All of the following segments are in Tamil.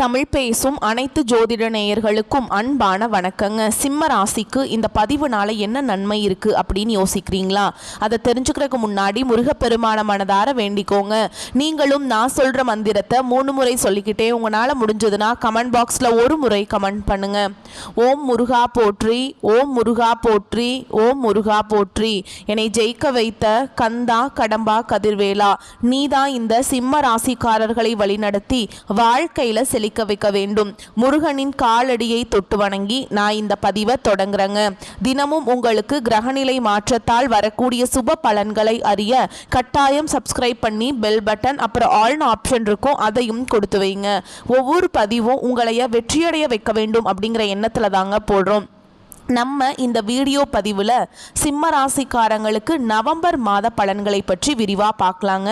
தமிழ் பேசும் அனைத்து ஜோதிட நேயர்களுக்கும் அன்பான வணக்கங்க. சிம்ம ராசிக்கு இந்த பதிவுனால என்ன நன்மை இருக்கு அப்படின்னு யோசிக்கிறீங்களா? அதை தெரிஞ்சுக்கிறதுக்கு முன்னாடி முருகப்பெருமான மனதார வேண்டிக்கோங்க. நீங்களும் நான் சொல்ற மந்திரத்தை 3 முறை சொல்லிக்கிட்டே உங்களால முடிஞ்சதுன்னா கமெண்ட் பாக்ஸ்ல ஒரு முறை கமெண்ட் பண்ணுங்க. ஓம் முருகா போற்றி, ஓம் முருகா போற்றி, ஓம் முருகா போற்றி. என்னை ஜெயிக்க வைத்த கந்தா கடம்பா கதிர்வேலா, நீதான் இந்த சிம்ம ராசிக்காரர்களை வழிநடத்தி வாழ்க்கையில செழிக்க வைக்க வேண்டும். முருகனின் காலடியை தொட்டு வணங்கி நான் இந்த பதிவை தொடங்குறேங்க. தினமும் உங்களுக்கு கிரகநிலை மாற்றத்தால் வரக்கூடிய சுப பலன்களை அறிய கட்டாயம் சப்ஸ்கிரைப் பண்ணி பெல் பட்டன் அப்புறம் ஆல்னு ஆப்ஷன் இருக்கும், அதையும் கொடுத்து வைங்க. ஒவ்வொரு பதிவும் உங்களைய வெற்றியடைய வைக்க வேண்டும் அப்படிங்கிற எண்ணத்துல தாங்க போடுறோம். நம்ம இந்த வீடியோ பதிவில் சிம்ம ராசிக்காரங்களுக்கு நவம்பர் மாத பலன்களை பற்றி விரிவாக பார்க்கலாங்க.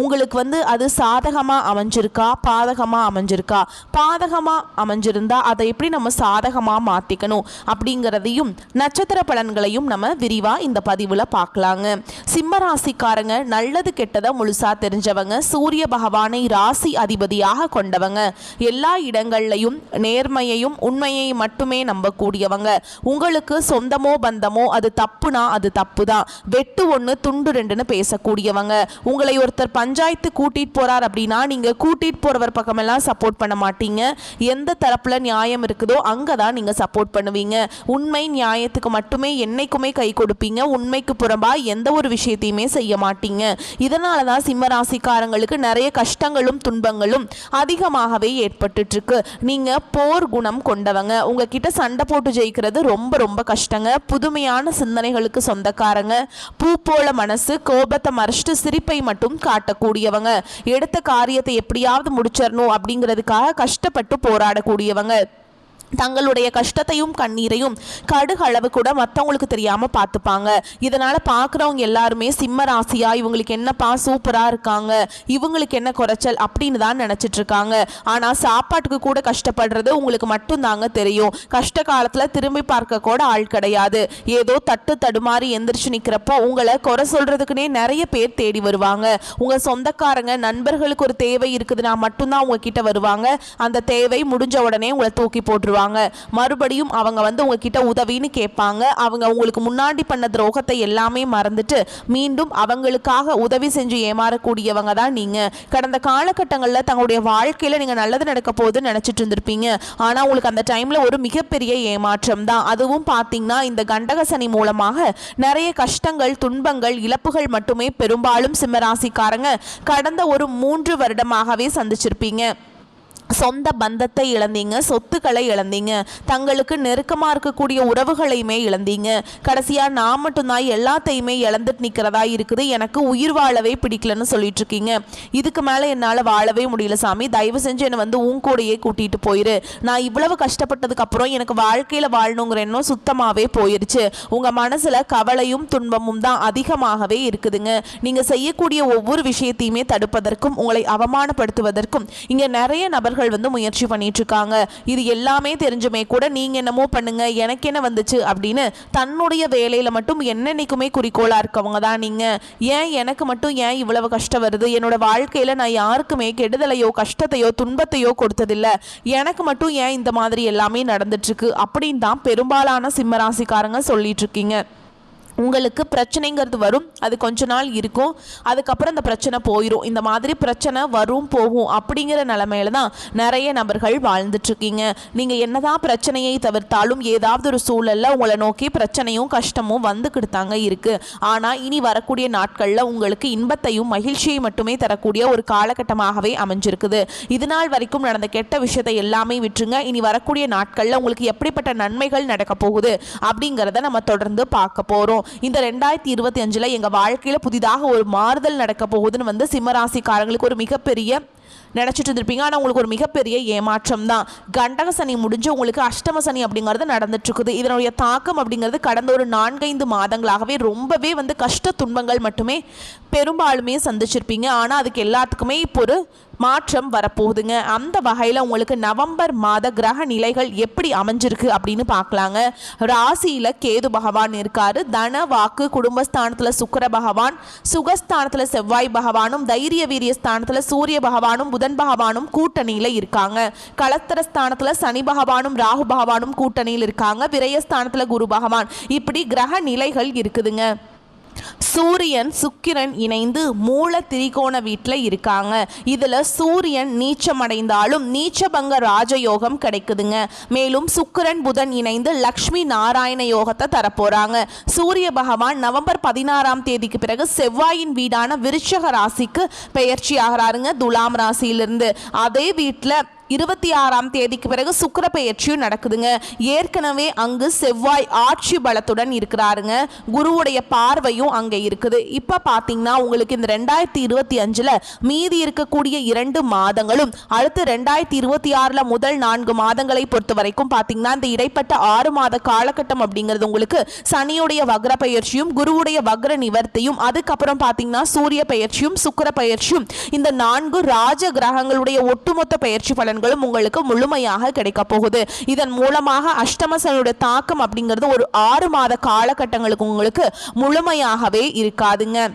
உங்களுக்கு அது சாதகமாக அமைஞ்சிருக்கா, பாதகமாக அமைஞ்சிருக்கா? பாதகமாக அமைஞ்சிருந்தா அதை எப்படி நம்ம சாதகமாக மாற்றிக்கணும் அப்படிங்கிறதையும் நட்சத்திர பலன்களையும் நம்ம விரிவாக இந்த பதிவில் பார்க்கலாங்க. சிம்ம ராசிக்காரங்க நல்லது கெட்டதை முழுசாக தெரிஞ்சவங்க, சூரிய பகவானை ராசி அதிபதியாக கொண்டவங்க, எல்லா இடங்கள்லையும் நேர்மையையும் உண்மையை மட்டுமே நம்பக்கூடியவங்க. உங்களுக்கு சொந்தமோ பந்தமோ அது தப்புனா அது தப்பு தான், வெட்டு ஒன்று துண்டு ரெண்டுன்னு பேசக்கூடியவங்க. உங்களை ஒருத்தர் பஞ்சாயத்து கூட்டிட்டு போறார் அப்படின்னா நீங்க கூட்டிட்டு போறவர் பக்கமெல்லாம் சப்போர்ட் பண்ண மாட்டீங்க. எந்த தரப்புல நியாயம் இருக்குதோ அங்கதான் நீங்க சப்போர்ட் பண்ணுவீங்க. உண்மை நியாயத்துக்கு மட்டுமே என்னைக்குமே கை கொடுப்பீங்க. உண்மைக்கு புறம்பா எந்த ஒரு விஷயத்தையுமே செய்ய மாட்டீங்க. இதனாலதான் சிம்ம ராசிக்காரங்களுக்கு நிறைய கஷ்டங்களும் துன்பங்களும் அதிகமாகவே ஏற்பட்டு இருக்கு. நீங்க போர் குணம் கொண்டவங்க. உங்ககிட்ட சண்டை போட்டு ஜெயிக்கிறது ரொம்ப ரொம்ப கஷ்டங்க. புதுமையான சிந்தனைகளுக்கு சொந்தக்காரங்க. பூ போல மனசு, கோபத்தை மறைச்சிட்டு சிரிப்பை மட்டும் காட்டக்கூடியவங்க. எடுத்த காரியத்தை எப்படியாவது முடிச்சிடணும் அப்படிங்கிறதுக்காக கஷ்டப்பட்டு போராடக்கூடியவங்க. தங்களுடைய கஷ்டத்தையும் கண்ணீரையும் கடுகளவு கூட மற்றவங்களுக்கு தெரியாம பார்த்துப்பாங்க. இதனால பார்க்குறவங்க எல்லாருமே சிம்ம ராசியா இவங்களுக்கு என்னப்பா சூப்பரா இருக்காங்க, இவங்களுக்கு என்ன குறைச்சல் அப்படின்னு தான் நினைச்சிட்டு இருக்காங்க. ஆனா சாப்பாட்டுக்கு கூட கஷ்டப்படுறது உங்களுக்கு மட்டும் தாங்க தெரியும். கஷ்ட காலத்துல திரும்பி பார்க்க கூட ஆள் கிடையாது. ஏதோ தட்டு தடுமாறி எந்திரிச்சு நிக்கிறப்போ உங்களை குறை சொல்றதுக்குன்னே நிறைய பேர் தேடி வருவாங்க. உங்க சொந்தக்காரங்க நண்பர்களுக்கு ஒரு தேவை இருக்குதுன்னா மட்டும்தான் உங்ககிட்ட வருவாங்க. அந்த தேவை முடிஞ்ச உடனே உங்களை தூக்கி போட்டுருவாங்க. மறுபடியும் அவங்க உங்ககிட்ட உதவின்னு கேட்பாங்க. அவங்க உங்களுக்கு முன்னாடி பண்ண துரோகத்தை எல்லாமே மறந்துட்டு மீண்டும் அவங்களுக்காக உதவி செஞ்சு ஏமாறக்கூடியவங்க தான் நீங்க. கடந்த காலகட்டங்களில் தங்களுடைய வாழ்க்கையில நீங்க நல்லது நடக்க போகுதுன்னு நினைச்சிட்டு இருந்திருப்பீங்க. ஆனா உங்களுக்கு அந்த டைம்ல ஒரு மிகப்பெரிய ஏமாற்றம் தான். அதுவும் பார்த்தீங்கன்னா இந்த கண்டக சனி மூலமாக நிறைய கஷ்டங்கள், துன்பங்கள், இழப்புகள் மட்டுமே பெரும்பாலும் சிம்மராசிக்காரங்க கடந்த ஒரு 3 வருடமாகவே சந்திச்சிருப்பீங்க. சொந்த பந்தத்தை இழந்தீங்க, சொத்துக்களை இழந்தீங்க, தங்களுக்கு நெருக்கமாக இருக்கக்கூடிய உறவுகளையுமே இழந்தீங்க. கடைசியாக நான் மட்டும்தான் எல்லாத்தையுமே இழந்துட்டு நிற்கிறதா இருக்குது, எனக்கு உயிர் வாழவே பிடிக்கலன்னு சொல்லிட்டு இருக்கீங்க. இதுக்கு மேலே என்னால் வாழவே முடியல சாமி, தயவு செஞ்சு என்னை உன் கூடையே கூட்டிகிட்டு போயிரு. நான் இவ்வளவு கஷ்டப்பட்டதுக்கு அப்புறம் எனக்கு வாழ்க்கையில் வாழணுங்கிற எண்ணம் சுத்தமாகவே போயிருச்சு. உங்கள் மனசில் கவலையும் துன்பமும் தான் அதிகமாகவே இருக்குதுங்க. நீங்கள் செய்யக்கூடிய ஒவ்வொரு விஷயத்தையுமே தடுப்பதற்கும் உங்களை அவமானப்படுத்துவதற்கும் இங்கே நிறைய நபர்கள் முயற்சி பண்ணிட்டு இருக்காங்க. இது எல்லாமே தெரிஞ்சுமே கூட நீங்க என்னமோ பண்ணுங்க, எனக்கு என்ன வந்துச்சு அப்படின்னு தன்னுடைய வேலையில மட்டும் என்னன்னைக்குமே குறிக்கோளா இருக்கவங்க தான் நீங்க. ஏன் எனக்கு மட்டும் ஏன் இவ்வளவு கஷ்டம் வருது, என்னோட வாழ்க்கையில நான் யாருக்குமே கெடுதலையோ கஷ்டத்தையோ துன்பத்தையோ கொடுத்ததில்லை, எனக்கு மட்டும் ஏன் இந்த மாதிரி எல்லாமே நடந்துட்டு இருக்கு அப்படின்னு தான் பெரும்பாலான சிம்மராசிக்காரங்க சொல்லிட்டு இருக்கீங்க. உங்களுக்கு பிரச்சனைங்கிறது வரும், அது கொஞ்ச நாள் இருக்கும், அதுக்கப்புறம் அந்த பிரச்சனை போயிடும். இந்த மாதிரி பிரச்சனை வரும் போகும் அப்படிங்கிற நிலைமையில தான் நிறைய நபர்கள் வாழ்ந்துட்டுருக்கீங்க. நீங்கள் என்னதான் பிரச்சனையை தவிர்த்தாலும் ஏதாவது ஒரு சூழலில் உங்களை நோக்கி பிரச்சனையும் கஷ்டமும் வந்துக்கிட்டு தாங்க இருக்குது. ஆனால் இனி வரக்கூடிய நாட்களில் உங்களுக்கு இன்பத்தையும் மகிழ்ச்சியை மட்டுமே தரக்கூடிய ஒரு காலகட்டமாகவே அமைஞ்சிருக்குது. இது நாள் வரைக்கும் நடந்த கெட்ட விஷயத்தை எல்லாமே விட்டுருங்க. இனி வரக்கூடிய நாட்களில் உங்களுக்கு எப்படிப்பட்ட நன்மைகள் நடக்க போகுது அப்படிங்கிறத நம்ம தொடர்ந்து பார்க்க போகிறோம். இந்த 2025 எங்க வாழ்க்கையில புதிதாக ஒரு மாறுதல் நடக்க போகுதுன்னு சிம்மராசிக்காரங்களுக்கு ஒரு மிகப்பெரிய நினச்சிட்டு இருந்திருப்பீங்க. ஆனால் உங்களுக்கு ஒரு மிகப்பெரிய ஏமாற்றம் தான். கண்டக சனி முடிஞ்சு உங்களுக்கு அஷ்டம சனி அப்படிங்கிறது நடந்துட்டு இருக்குது. இதனுடைய தாக்கம் அப்படிங்கிறது கடந்த ஒரு 4-5 மாதங்களாகவே ரொம்பவே கஷ்ட துன்பங்கள் மட்டுமே பெரும்பாலுமே சந்திச்சிருப்பீங்க. ஆனால் அதுக்கு எல்லாத்துக்குமே இப்போ ஒரு மாற்றம் வரப்போகுதுங்க. அந்த வகையில் உங்களுக்கு நவம்பர் மாத கிரக நிலைகள் எப்படி அமைஞ்சிருக்கு அப்படின்னு பார்க்கலாங்க. ராசியில் கேது பகவான் இருக்காரு. தன வாக்கு குடும்பஸ்தானத்தில் சுக்கிர பகவான், சுகஸ்தானத்தில் செவ்வாய் பகவானும், தைரிய வீரிய ஸ்தானத்தில் சூரிய பகவானும் புதன் பகவானும் கூட்டணியில் இருக்காங்க. களத்திர ஸ்தானத்தில் சனி பகவானும் ராகு பகவானும் கூட்டணியில் இருக்காங்க. விரயஸ்தானத்தில் குரு பகவான். இப்படி கிரக நிலைகள் இருக்குதுங்க. சூரியன் சுக்கிரன் இணைந்து மூல திரிகோண வீட்டில் இருக்காங்க. இதில் சூரியன் நீச்சமடைந்தாலும் நீச்சபங்க ராஜயோகம் கிடைக்குதுங்க. மேலும் சுக்கிரன் புதன் இணைந்து லக்ஷ்மி நாராயண யோகத்தை தரப்போறாங்க. சூரிய பகவான் நவம்பர் 16ஆம் தேதிக்கு பிறகு செவ்வாயின் வீடான விருச்சக ராசிக்கு பெயர்ச்சி ஆகிறாருங்க. துலாம் ராசியிலிருந்து அதே வீட்டில் 26ஆம் தேதிக்கு பிறகு சுக்கிர பெயர்ச்சியும் நடக்குதுங்க. ஏற்கனவே அங்கு செவ்வாய் ஆட்சி பலத்துடன் இருக்கிறாருங்க. குருவுடைய பார்வையும் அங்கே இருக்குது. இப்போ பார்த்தீங்கன்னா உங்களுக்கு இந்த 2025 மீதி இருக்கக்கூடிய 2 மாதங்களும் அடுத்து 2026 முதல் 4 மாதங்களை பொறுத்த வரைக்கும் பார்த்தீங்கன்னா இந்த இடைப்பட்ட 6 மாத காலகட்டம் அப்படிங்கிறது உங்களுக்கு சனியுடைய வக்ர பெயர்ச்சியும் குருவுடைய வக்ர நிவர்த்தியும் அதுக்கப்புறம் பார்த்தீங்கன்னா சூரிய பெயர்ச்சியும் சுக்கிர பெயர்ச்சியும் இந்த 4 ராஜ கிரகங்களுடைய ஒட்டுமொத்த பெயர்ச்சி பலன் உங்களுக்கு முழுமையாக கிடைக்க போகுது. இதன் மூலமாக அஷ்டம சனியுடைய தாக்கம் அப்படிங்கிறது ஒரு 6 மாத காலகட்டங்களுக்கு உங்களுக்கு முழுமையாகவே இருக்காதுங்க.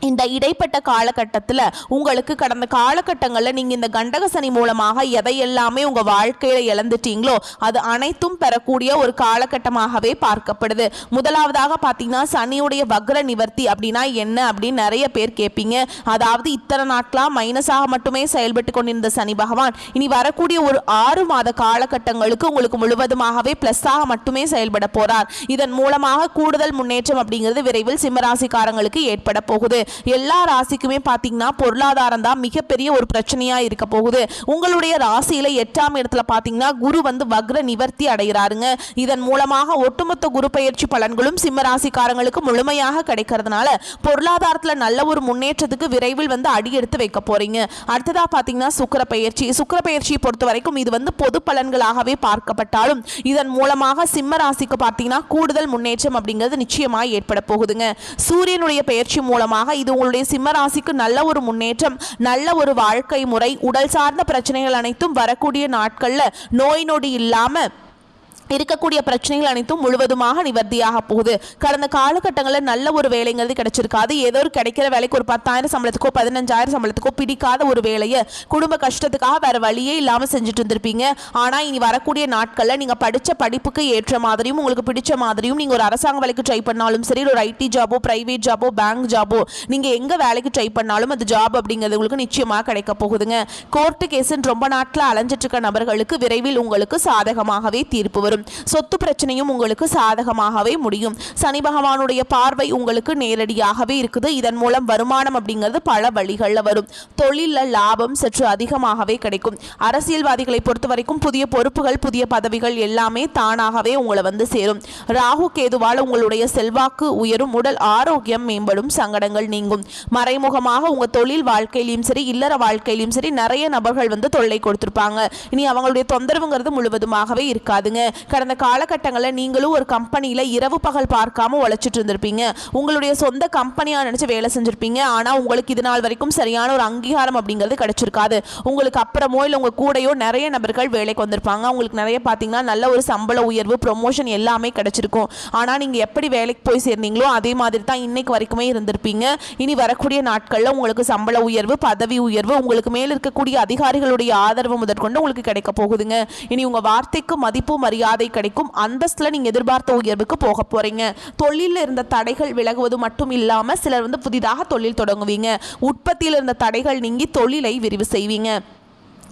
இந்த இடைப்பட்ட காலகட்டத்தில் உங்களுக்கு கடந்த காலகட்டங்களில் நீங்கள் இந்த கண்டக சனி மூலமாக எதையெல்லாமே உங்கள் வாழ்க்கையில் இழந்துட்டீங்களோ அது அனைத்தும் பெறக்கூடிய ஒரு காலகட்டமாகவே பார்க்கப்படுது. முதலாவதாக பார்த்தீங்கன்னா சனியுடைய வக்ர நிவர்த்தி அப்படின்னா என்ன அப்படின்னு நிறைய பேர் கேட்பீங்க. அதாவது இத்தனை நாட்களாக மைனஸாக மட்டுமே செயல்பட்டு கொண்டிருந்த சனி பகவான் இனி வரக்கூடிய ஒரு 6 மாத காலகட்டங்களுக்கு உங்களுக்கு முழுவதுமாகவே பிளஸ்ஸாக மட்டுமே செயல்பட போறார். இதன் மூலமாக கூடுதல் முன்னேற்றம் அப்படிங்கிறது விரைவில் சிம்மராசிக்காரங்களுக்கு ஏற்பட போகுது. எல்லா ராசிக்குமே பார்த்தீங்கன்னா பொருளாதாரம் தான் மிகப்பெரிய ஒரு பிரச்சனையா இருக்க போகுது. உங்களுடைய ராசியில 8ஆம் இடத்துல பார்த்தீங்கன்னா குரு வந்து வக்ர நிவர்த்தி அடைகிறாருங்க. இதன் மூலமாக ஒட்டுமொத்த குரு பெயர்ச்சி பலன்களும் சிம்ம ராசிக்காரங்களுக்கு முழுமையாக கிடைக்கிறதுனால பொருளாதாரத்தில் நல்ல ஒரு முன்னேற்றத்துக்கு விரைவில் வந்து அடி எடுத்து வைக்க போறீங்க. அடுத்ததா பார்த்தீங்கன்னா சுக்கிர பெயர்ச்சியை பொறுத்த வரைக்கும் இது வந்து பொது பலன்களாகவே பார்க்கப்பட்டாலும் இதன் மூலமாக சிம்ம ராசிக்கு பார்த்தீங்கன்னா கூடுதல் முன்னேற்றம் அப்படிங்கிறது நிச்சயமாக ஏற்பட போகுதுங்க. சூரியனுடைய பெயர்ச்சி மூலமாக இது உங்களுடைய சிம்ம ராசிக்கு நல்ல ஒரு முன்னேற்றம், நல்ல ஒரு வாழ்க்கை முறை, உடல் சார்ந்த பிரச்சனைகள் அனைத்தும் வரக்கூடிய நாட்கள்ல நோய் நொடி இல்லாம இருக்கக்கூடிய பிரச்சனைகள் அனைத்தும் முழுவதுமாக நிவர்த்தியாக போகுது. கடந்த காலகட்டங்களில் நல்ல ஒரு வேலைங்கிறது கிடைச்சிருக்காது. ஏதோ ஒரு கிடைக்கிற வேலைக்கு ஒரு 10,000 சம்பளத்துக்கோ 15,000 சம்பளத்துக்கோ பிடிக்காத ஒரு வேலையை குடும்ப கஷ்டத்துக்காக வேற வழியே இல்லாமல் செஞ்சுட்டு இருந்திருப்பீங்க. ஆனால் இனி வரக்கூடிய நாட்களில் நீங்கள் படித்த படிப்புக்கு ஏற்ற மாதிரியும் உங்களுக்கு பிடிச்ச மாதிரியும் நீங்கள் ஒரு அரசாங்க வேலைக்கு ட்ரை பண்ணாலும் சரி, ஒரு ஐடி ஜாபோ பிரைவேட் ஜாபோ பேங்க் ஜாபோ நீங்கள் எங்கே வேலைக்கு ட்ரை பண்ணாலும் அது ஜாப் அப்படிங்கிறது உங்களுக்கு நிச்சயமாக கிடைக்க போகுதுங்க. கோர்ட்டு கேஸுன்னு ரொம்ப நாட்கள் அலைஞ்சிட்டு இருக்க நபர்களுக்கு விரைவில் உங்களுக்கு சாதகமாகவே தீர்ப்பு வரும். சொத்து பிரச்சனையும் உங்களுக்கு சாதகமாகவே முடியும். சனி பகவானுடைய பார்வை உங்களுக்கு நேரடியாகவே இருக்குது. இதன் மூலம் வருமானம் அப்படிங்கிறது பல வழிகளில் வரும். தொழிலில் லாபம் சற்று அதிகமாகவே கிடைக்கும். அரசியல்வாதிகளை பொறுத்த வரைக்கும் புதிய பொறுப்புகள் புதிய பதவிகள் எல்லாமே தானாகவே உங்களை வந்து சேரும். ராகு கேதுவால் உங்களுடைய செல்வாக்கு உயரும், உடல் ஆரோக்கியம் மேம்படும், சங்கடங்கள் நீங்கும். மறைமுகமாக உங்க தொழில் வாழ்க்கையிலும் சரி இல்லற வாழ்க்கையிலும் சரி நிறைய நபர்கள் வந்து தொல்லை கொடுத்திருப்பாங்க. இனி அவங்களுடைய தொந்தரவுங்கிறது முழுவதுமாகவே இருக்காதுங்க. கடந்த காலகட்டங்களில் நீங்களும் ஒரு கம்பெனியில் இரவு பகல் பார்க்காம உழைச்சிட்டு இருந்திருப்பீங்க. உங்களுடைய சொந்த கம்பெனியாக நினச்சி வேலை செஞ்சுருப்பீங்க. ஆனால் உங்களுக்கு இது நாள் வரைக்கும் சரியான ஒரு அங்கீகாரம் அப்படிங்கிறது கிடைச்சிருக்காது. உங்களுக்கு அப்புறமோ இல்லை உங்கள் கூடையோ நிறைய நபர்கள் வேலைக்கு வந்திருப்பாங்க. உங்களுக்கு நிறைய பார்த்தீங்கன்னா நல்ல ஒரு சம்பள உயர்வு ப்ரொமோஷன் எல்லாமே கிடைச்சிருக்கும். ஆனால் நீங்கள் எப்படி வேலைக்கு போய் சேர்ந்தீங்களோ அதே மாதிரி தான் இன்னைக்கு வரைக்குமே இருந்திருப்பீங்க. இனி வரக்கூடிய நாட்களில் உங்களுக்கு சம்பள உயர்வு பதவி உயர்வு உங்களுக்கு மேல் இருக்கக்கூடிய அதிகாரிகளுடைய ஆதரவு முதற்கொண்டு உங்களுக்கு கிடைக்க போகுதுங்க. இனி உங்கள் வார்த்தைக்கு மதிப்பு மரியாதை கிடைக்கும். அந்தஸ்துல நீங்க எதிர்பார்த்த உயர்வுக்கு போக போறீங்க. தொழிலில் இருந்த தடைகள் விலகுவது மட்டும் இல்லாம சிலர் வந்து புதிதாக தொழில் தொடங்குவீங்க. உற்பத்தியில் இருந்த தடைகள் நீங்கி தொழிலை விரிவு செய்வீங்க.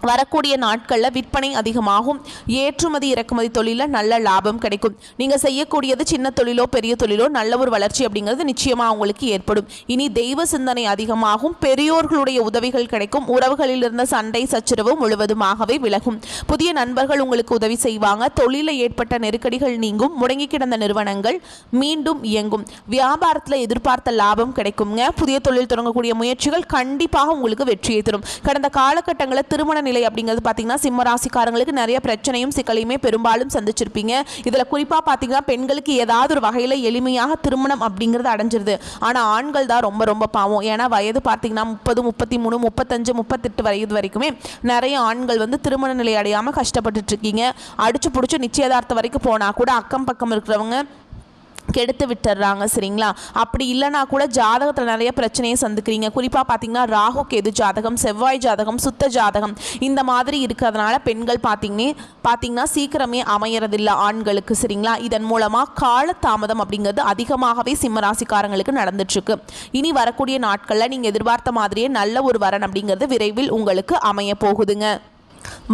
வரக்கூடிய நாட்களில் விற்பனை அதிகமாகும். ஏற்றுமதி இறக்குமதி தொழிலில் நல்ல லாபம் கிடைக்கும். நீங்கள் செய்யக்கூடியது சின்ன தொழிலோ பெரிய தொழிலோ நல்ல ஒரு வளர்ச்சி அப்படிங்கிறது நிச்சயமாக உங்களுக்கு ஏற்படும். இனி தெய்வ சிந்தனை அதிகமாகும். பெரியோர்களுடைய உதவிகள் கிடைக்கும். உறவுகளில் இருந்த சண்டை சச்சரவு முழுவதுமாகவே விலகும். புதிய நண்பர்கள் உங்களுக்கு உதவி செய்வாங்க. தொழிலில் ஏற்பட்ட நெருக்கடிகள் நீங்கும். முடங்கி கிடந்த நிறுவனங்கள் மீண்டும் இயங்கும். வியாபாரத்தில் எதிர்பார்த்த லாபம் கிடைக்குங்க. புதிய தொழில் தொடங்கக்கூடிய முயற்சிகள் கண்டிப்பாக உங்களுக்கு வெற்றியை தரும். கடந்த காலகட்டங்களில் திருமண நிலை அப்படிங்கிறது பார்த்தீங்கன்னா சிம்ம ராசிக்காரங்களுக்கு நிறைய பிரச்சனையும் சிக்கலையுமே பெரும்பாலும் சந்திச்சிருப்பீங்க. இதில் குறிப்பாக பார்த்தீங்கன்னா பெண்களுக்கு ஏதாவது ஒரு வகையில் எளிமையாக திருமணம் அப்படிங்கிறது அடைஞ்சிருது. ஆனால் ஆண்கள் தான் ரொம்ப ரொம்ப பாவம். ஏன்னா வயது பார்த்தீங்கன்னா 30, 33, 35, 38 வயது வரைக்குமே நிறைய ஆண்கள் வந்து திருமண நிலை அடையாமல் கஷ்டப்பட்டுட்டு இருக்கீங்க. அடிச்சு பிடிச்சி நிச்சயதார்த்தம் வரைக்கும் போனால் கூட அக்கம் பக்கம் இருக்கிறவங்க கெடுத்து விட்டுறாங்க. சரிங்களா? அப்படி இல்லைனா கூட ஜாதகத்தில் நிறைய பிரச்சனையை சந்திக்கிறீங்க. குறிப்பாக பார்த்தீங்கன்னா ராகு கேது ஜாதகம், செவ்வாய் ஜாதகம், சுத்த ஜாதகம் இந்த மாதிரி இருக்கிறதுனால பெண்கள் பார்த்தீங்கன்னா சீக்கிரமே அமையறதில்லை ஆண்களுக்கு. சரிங்களா? இதன் மூலமாக காலதாமதம் அப்படிங்கிறது அதிகமாகவே சிம்மராசிக்காரங்களுக்கு நடந்துட்டுருக்கு. இனி வரக்கூடிய நாட்களில் நீங்கள் எதிர்பார்த்த மாதிரியே நல்ல ஒரு வரன் அப்படிங்கிறது விரைவில் உங்களுக்கு அமைய போகுதுங்க.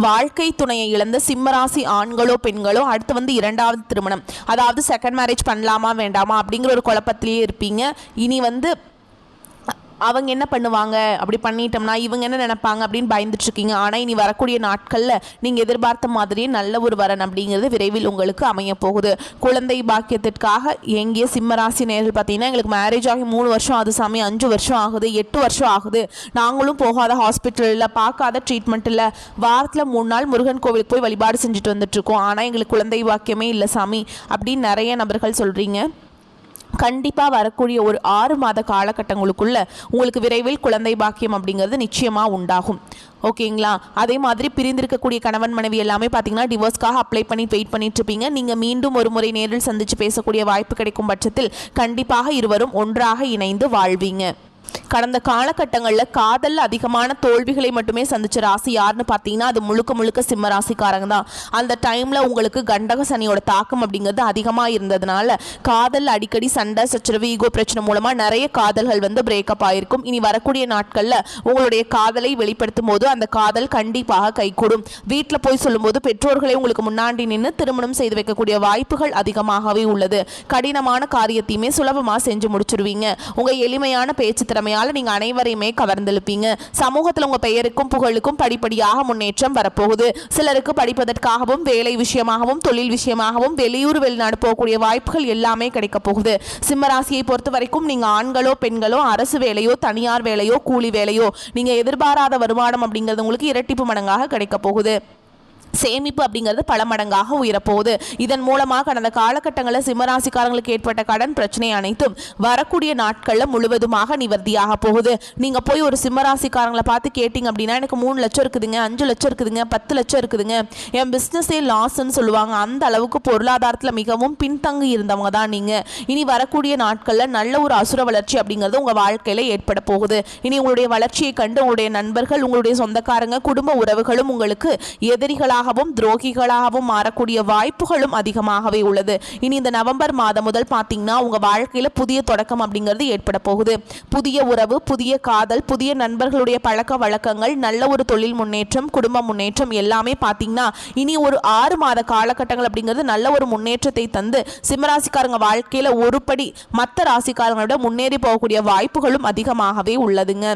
வாழ்க்கை துணையை இழந்த சிம்மராசி ஆண்களோ பெண்களோ அடுத்து வந்து இரண்டாவது திருமணம், அதாவது செகண்ட் மேரேஜ் பண்ணலாமா வேண்டாமா அப்படிங்கிற ஒரு குழப்பத்திலேயே இருப்பீங்க. இனி வந்து அவங்க என்ன பண்ணுவாங்க, அப்படி பண்ணிட்டோம்னா இவங்க என்ன நினைப்பாங்க அப்படின்னு பயந்துட்டு இருக்கீங்க. ஆனால் இனி வரக்கூடிய நாட்களில் நீங்கள் எதிர்பார்த்த மாதிரியே நல்ல ஒரு வரன் அப்படிங்கிறது விரைவில் உங்களுக்கு அமைய போகுது. குழந்தை பாக்கியத்திற்காக எங்கேயே சிம்மராசி நேர்கள் பார்த்தீங்கன்னா எங்களுக்கு மேரேஜ் ஆகி 3 வருஷம் ஆகுது சாமி, 5 வருஷம் ஆகுது, 8 வருஷம் ஆகுது, நாங்களும் போகாத ஹாஸ்பிட்டலில் பார்க்காத ட்ரீட்மெண்ட் இல்லை, வாரத்தில் 3 நாள் முருகன் கோவிலுக்கு போய் வழிபாடு செஞ்சுட்டு வந்துட்டுருக்கோம், ஆனால் எங்களுக்கு குழந்தை பாக்கியமே இல்லை சாமி அப்படின்னு நிறைய நபர்கள் சொல்கிறீங்க. கண்டிப்பாக வரக்கூடிய ஒரு 6 மாத காலகட்டங்களுக்குள்ள உங்களுக்கு விரைவில் குழந்தை பாக்கியம் அப்படிங்கிறது நிச்சயமாக உண்டாகும். ஓகேங்களா? அதே மாதிரி பிரிந்திருக்கக்கூடிய கணவன் மனைவி எல்லாமே பார்த்தீங்கன்னா டிவோர்ஸ்க்காக அப்ளை பண்ணி வெயிட் பண்ணிட்டு இருப்பீங்க. நீங்கள் மீண்டும் ஒரு முறை நேரில் சந்தித்து பேசக்கூடிய வாய்ப்பு கிடைக்கும் பட்சத்தில் கண்டிப்பாக இருவரும் ஒன்றாக இணைந்து வாழ்வீங்க. கடந்த காலகட்டங்களில் காதல் அதிகமான தோல்விகளை மட்டுமே சந்திச்ச ராசி யாருன்னு பார்த்தீங்கன்னா அது முழுக்க முழுக்க சிம்ம ராசிக்காரங்க தான். அந்த டைமில் உங்களுக்கு கண்டக சனியோட தாக்கம் அப்படிங்கிறது அதிகமாக இருந்ததுனால காதல் அடிக்கடி சண்டை சச்சரவு ஈகோ பிரச்சனை மூலமாக நிறைய காதல்கள் வந்து பிரேக்கப் ஆகிருக்கும். இனி வரக்கூடிய நாட்களில் உங்களுடைய காதலை வெளிப்படுத்தும் போது அந்த காதல் கண்டிப்பாக கைகூடும். வீட்டில் போய் சொல்லும்போது பெற்றோர்களை உங்களுக்கு முன்னாடி நின்று திருமணம் செய்து வைக்கக்கூடிய வாய்ப்புகள் அதிகமாகவே உள்ளது. கடினமான காரியத்தையுமே சுலபமாக செஞ்சு முடிச்சிருவீங்க. உங்கள் எளிமையான பேச்சு திறமையால் நீங்க அனைவரையுமே கவர்ந்தெழுப்பீங்க. சமூகத்தில் உங்க பெயருக்கும் புகழுக்கும் படிப்படியாக முன்னேற்றம் வரப்போகுது. சிலருக்கு படிப்பதற்காகவும் வேலை விஷயமாகவும் தொழில் விஷயமாகவும் வெளியூர் வெளிநாடு போகக்கூடிய வாய்ப்புகள் எல்லாமே கிடைக்க போகுது. சிம்மராசியை பொறுத்த வரைக்கும் நீங்க ஆண்களோ பெண்களோ அரசு வேலையோ தனியார் வேலையோ கூலி வேலையோ நீங்க எதிர்பாராத வருமானம் அப்படிங்கிறது உங்களுக்கு இரட்டிப்பு மடங்காக கிடைக்க போகுது. சேமிப்பு அப்படிங்கிறது பல மடங்காக உயரப்போகுது. இதன் மூலமாக கடந்த காலகட்டங்களில் சிம்மராசிக்காரங்களுக்கு ஏற்பட்ட கடன் பிரச்சனை அனைத்தும் வரக்கூடிய நாட்களில் முழுவதுமாக நிவர்த்தியாக போகுது. நீங்கள் போய் ஒரு சிம்மராசிக்காரங்களை பார்த்து கேட்டிங்க அப்படின்னா எனக்கு 3 லட்சம் இருக்குதுங்க, 5 லட்சம் இருக்குதுங்க, 10 லட்சம் இருக்குதுங்க, என் பிஸ்னஸே லாஸ்ன்னு சொல்லுவாங்க. அந்த அளவுக்கு பொருளாதாரத்தில் மிகவும் பின்தங்கி இருந்தவங்க தான் நீங்கள். இனி வரக்கூடிய நாட்களில் நல்ல ஒரு அசுர வளர்ச்சி அப்படிங்கிறது உங்கள் வாழ்க்கையில் ஏற்பட போகுது. இனி உங்களுடைய வளர்ச்சியை கண்டு உங்களுடைய நண்பர்கள், உங்களுடைய சொந்தக்காரங்க, குடும்ப உறவுகளும் உங்களுக்கு எதிரிகளாக துரோகிகளாகவும் மாறக்கூடிய வாய்ப்புகளும் அதிகமாகவே உள்ளது. இனி இந்த நவம்பர் மாதம் முதல் பார்த்தீங்கன்னா உங்க வாழ்க்கையில புதிய தொடக்கம் அப்படிங்கிறது ஏற்பட போகுது. புதிய உறவு, புதிய காதல், புதிய நண்பர்களுடைய பழக்க வழக்கங்கள், நல்ல ஒரு தொழில் முன்னேற்றம், குடும்ப முன்னேற்றம் எல்லாமே பார்த்தீங்கன்னா இனி ஒரு 6 மாத காலகட்டங்கள் அப்படிங்கிறது நல்ல ஒரு முன்னேற்றத்தை தந்து சிம்மராசிக்காரங்க வாழ்க்கையில ஒருபடி மற்ற ராசிக்காரங்களோட முன்னேறி போகக்கூடிய வாய்ப்புகளும் அதிகமாகவே உள்ளதுங்க.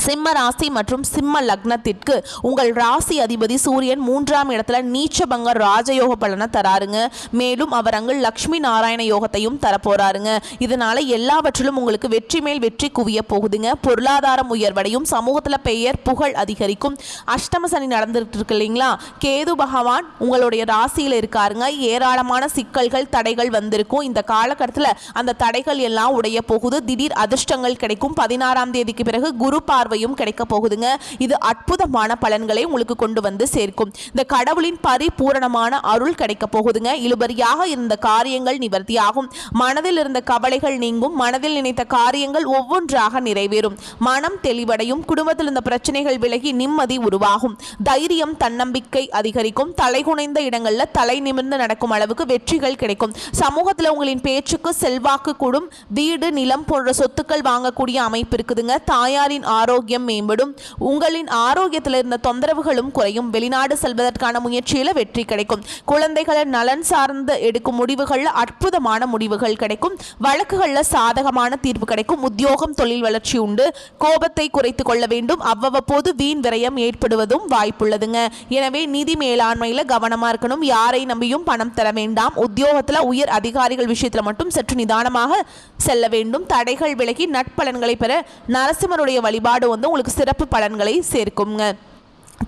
சிம்ம ராசி மற்றும் சிம்ம லக்னத்திற்கு உங்கள் ராசி அதிபதி சூரியன் 3ஆம் இடத்துல நீச்சபங்க ராஜயோக பலனை தராருங்க. மேலும் அவர் அங்கு லக்ஷ்மி நாராயண யோகத்தையும் தரப்போறாருங்க. இதனால எல்லாவற்றிலும் உங்களுக்கு வெற்றி மேல் வெற்றி குவிய போகுதுங்க. பொருளாதாரம் உயர்வடையும், சமூகத்தில் பெயர் புகழ் அதிகரிக்கும். அஷ்டம சனி நடந்துட்டு இருக்கு இல்லைங்களா? கேது பகவான் உங்களுடைய ராசியில் இருக்காருங்க. ஏராளமான சிக்கல்கள் தடைகள் வந்திருக்கும். இந்த காலகட்டத்தில் அந்த தடைகள் எல்லாம் உடைய போகுது. திடீர் அதிர்ஷ்டங்கள் கிடைக்கும். 16ஆம் தேதிக்கு பிறகு குரு பார்வையும் கிடைக்க போகுதுங்க. இது அற்புதமான பலன்களை உங்களுக்கு கொண்டு வந்து சேர்க்கும். இந்த கடவுளின் பரிபூரணமான அருள் கிடைக்க போகுதுங்க. இழுபறியாக இருந்த காரியங்கள் நிவர்த்தியாகும். மனதில் இருந்த கவலைகள் நீங்கும். மனதில் நினைத்த காரியங்கள் ஒவ்வொன்றாக நிறைவேறும். மனம் தெளிவடையும். குடும்பத்தில் இருந்த பிரச்சனைகள் விலகி நிம்மதி உருவாகும். தைரியம் தன்னம்பிக்கை அதிகரிக்கும். தலைகுனைந்த இடங்கள்ல தலை நிமிர்ந்து நடக்கும் அளவுக்கு வெற்றிகள் கிடைக்கும். சமூகத்தில் உங்களின் பேச்சுக்கு செல்வாக்கு கூடும். வீடு நிலம் போன்ற சொத்துக்கள் வாங்கக்கூடிய அமைப்பு இருக்குதுங்க. தாயாரின் ஆரோக்கியம் மேம்படும். உங்களின் ஆரோக்கியத்தில் இருந்த தொந்தரவுகளும் குறையும். வெளிநாடு செல்வதற்கான முயற்சியில் வெற்றி கிடைக்கும். குழந்தைகளின் நலன் சார்ந்து எடுக்கும் முடிவுகளில் அற்புதமான முடிவுகள் கிடைக்கும். வழக்குகளில் சாதகமான தீர்ப்பு கிடைக்கும். உத்தியோகம் தொழில் வளர்ச்சி உண்டு. கோபத்தை குறைத்து கொள்ள வேண்டும். அவ்வப்போது வீண் விரயம் ஏற்படுவதும் வாய்ப்புள்ளதுங்க. எனவே நிதி மேலாண்மையில் கவனமா இருக்கணும். யாரை நம்பியும் பணம் தர வேண்டாம். உத்தியோகத்தில் உயர் அதிகாரிகள் விஷயத்தில் மட்டும் சற்று நிதானமாக செல்ல வேண்டும். தடைகள் விலகி நட்பலன்களை பெற நரசிம்மருடைய வழிபாடு வந்து உங்களுக்கு சிறப்பு பலன்களை சேர்க்குங்க.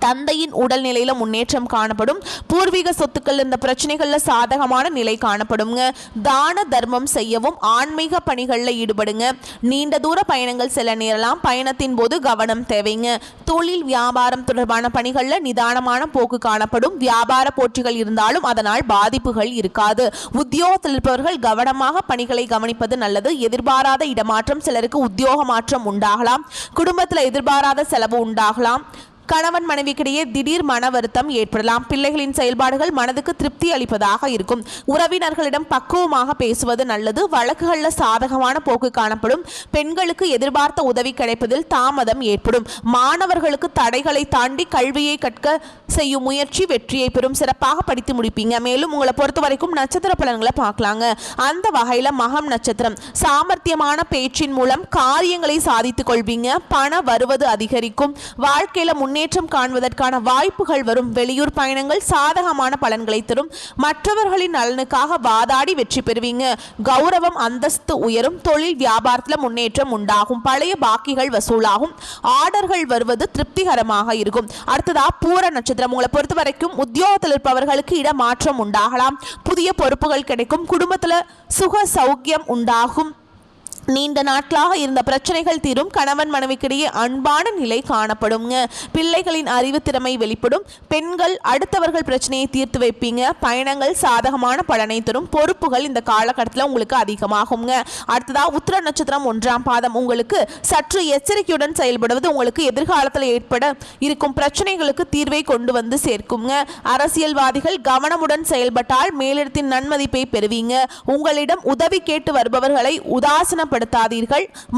தந்தையின் உடல்நிலையில முன்னேற்றம் காணப்படும். பூர்வீக சொத்துக்கள் இந்த பிரச்சனைகள்ல சாதகமான நிலை காணப்படுங்க. தான தர்மம் செய்யவும் ஆன்மீக பணிகள்ல ஈடுபடுங்க. நீண்ட தூர பயணங்கள் செல்ல நேரலாம். பயணத்தின் போது கவனம் தேவைங்க. தொழில் வியாபாரம் தொடர்பான பணிகள்ல நிதானமான போக்கு காணப்படும். வியாபார போட்டிகள் இருந்தாலும் அதனால் பாதிப்புகள் இருக்காது. உத்தியோகத்தில் இருப்பவர்கள் கவனமாக பணிகளை கவனிப்பது நல்லது. எதிர்பாராத இடமாற்றம், சிலருக்கு உத்தியோக மாற்றம் உண்டாகலாம். குடும்பத்தில் எதிர்பாராத செலவு உண்டாகலாம். கணவன் மனைவிக்கிடையே திடீர் மன வருத்தம் ஏற்படலாம். பிள்ளைகளின் செயல்பாடுகள் மனதுக்கு திருப்தி அளிப்பதாக இருக்கும். உறவினர்களிடம் பக்குவமாக பேசுவது நல்லது. வழக்குகளில் சாதகமான போக்கு காணப்படும். பெண்களுக்கு எதிர்பார்த்த உதவி கிடைப்பதில் தாமதம் ஏற்படும். மாணவர்களுக்கு தடைகளை தாண்டி கல்வியை கற்க செய்யும் முயற்சி வெற்றியை பெறும். சிறப்பாக படித்து முடிப்பீங்க. மேலும் உங்களை பொறுத்த வரைக்கும் நட்சத்திர பலன்களை பார்க்கலாங்க. அந்த வகையில் மகம் நட்சத்திரம், சாமர்த்தியமான பேச்சின் மூலம் காரியங்களை சாதித்துக் கொள்வீங்க. பண வருவது அதிகரிக்கும். வாழ்க்கையில முன்னேற்றம் காண்பதற்கான வாய்ப்புகள் வரும். வெளியூர் பயணங்கள் சாதகமான பலன்களை தரும். மற்றவர்களின் நலனுக்காக வாதாடி வெற்றி பெறுவீங்க. கௌரவம் அந்தஸ்து உயரும். தொழில் வியாபாரத்தில் முன்னேற்றம் உண்டாகும். பழைய பாக்கிகள் வசூலாகும். ஆர்டர்கள் வருவது திருப்திகரமாக இருக்கும். அடுத்ததா பூர நட்சத்திரம், உங்களை பொறுத்த வரைக்கும் உத்தியோகத்தில் இருப்பவர்களுக்கு இடமாற்றம் உண்டாகலாம். புதிய பொறுப்புகள் கிடைக்கும். குடும்பத்தில் சுக சௌக்கியம் உண்டாகும். நீண்ட நாட்களாக இருந்த பிரச்சனைகள் தீரும். கணவன் மனைவிக்கிடையே அன்பான நிலை காணப்படுங்க. பிள்ளைகளின் அறிவு திறமை வெளிப்படும். பெண்கள் அடுத்தவர்கள் பிரச்சனையை தீர்த்து வைப்பீங்க. பயணங்கள் சாதகமான பலனை தரும். பொறுப்புகள் இந்த காலகட்டத்தில் உங்களுக்கு அதிகமாகுங்க. அடுத்ததா உத்திர நட்சத்திரம் 1ஆம் பாதம், உங்களுக்கு சற்று எச்சரிக்கையுடன் செயல்படுவது உங்களுக்கு எதிர்காலத்தில் ஏற்பட இருக்கும் பிரச்சனைகளுக்கு தீர்வை கொண்டு வந்து சேர்க்குங்க. அரசியல்வாதிகள் கவனமுடன் செயல்பட்டால் மேலிடத்தின் நன்மதிப்பை பெறுவீங்க. உங்களிடம் உதவி கேட்டு வருபவர்களை உதாசன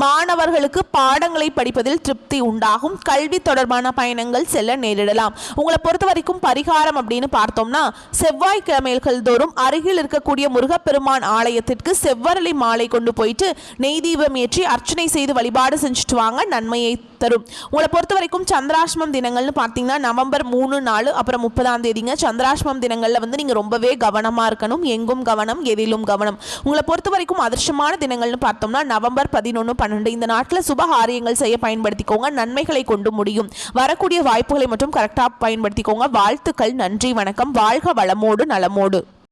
மாணவர்களுக்கு பாடங்களை படிப்பதில் திருப்தி உண்டாகும். கல்வி தொடர்பான பயணங்கள் செல்ல நேரிடலாம். உங்களை பொறுத்த வரைக்கும் பரிகாரம் அப்படின்னு பார்த்தோம்னா, செவ்வாய்க்கிழமைகள் தோறும் அருகில் இருக்கக்கூடிய முருகப்பெருமான் ஆலயத்திற்கு செவ்வரளி மாலை கொண்டு போயிட்டு நெய் தீபம் ஏற்றி அர்ச்சனை செய்து வழிபாடு செஞ்சுட்டு வாங்க. நன்மையை தரும். உங்களை பொறுத்த வரைக்கும் சந்திராஷ்டமம் தினங்கள்னு பார்த்தீங்கன்னா நவம்பர் 3, 4 அப்புறம் 30ஆம் தேதிங்க. சந்திராஷ்டமம் தினங்களில் வந்து நீங்கள் ரொம்பவே கவனமாக இருக்கணும். எங்கும் கவனம், எதிலும் கவனம். உங்களை பொறுத்த வரைக்கும் அதிர்ஷ்டமான தினங்கள்னு பார்த்தோம்னா நவம்பர் 11, 12 இந்த நாட்டில் சுபகாரியங்கள் செய்ய பயன்படுத்திக்கோங்க. நன்மைகளை கொண்டு முடியும். வரக்கூடிய வாய்ப்புகளை மட்டும் கரெக்டாக பயன்படுத்திக்கோங்க. வாழ்த்துக்கள். நன்றி, வணக்கம். வாழ்க வளமோடு நலமோடு.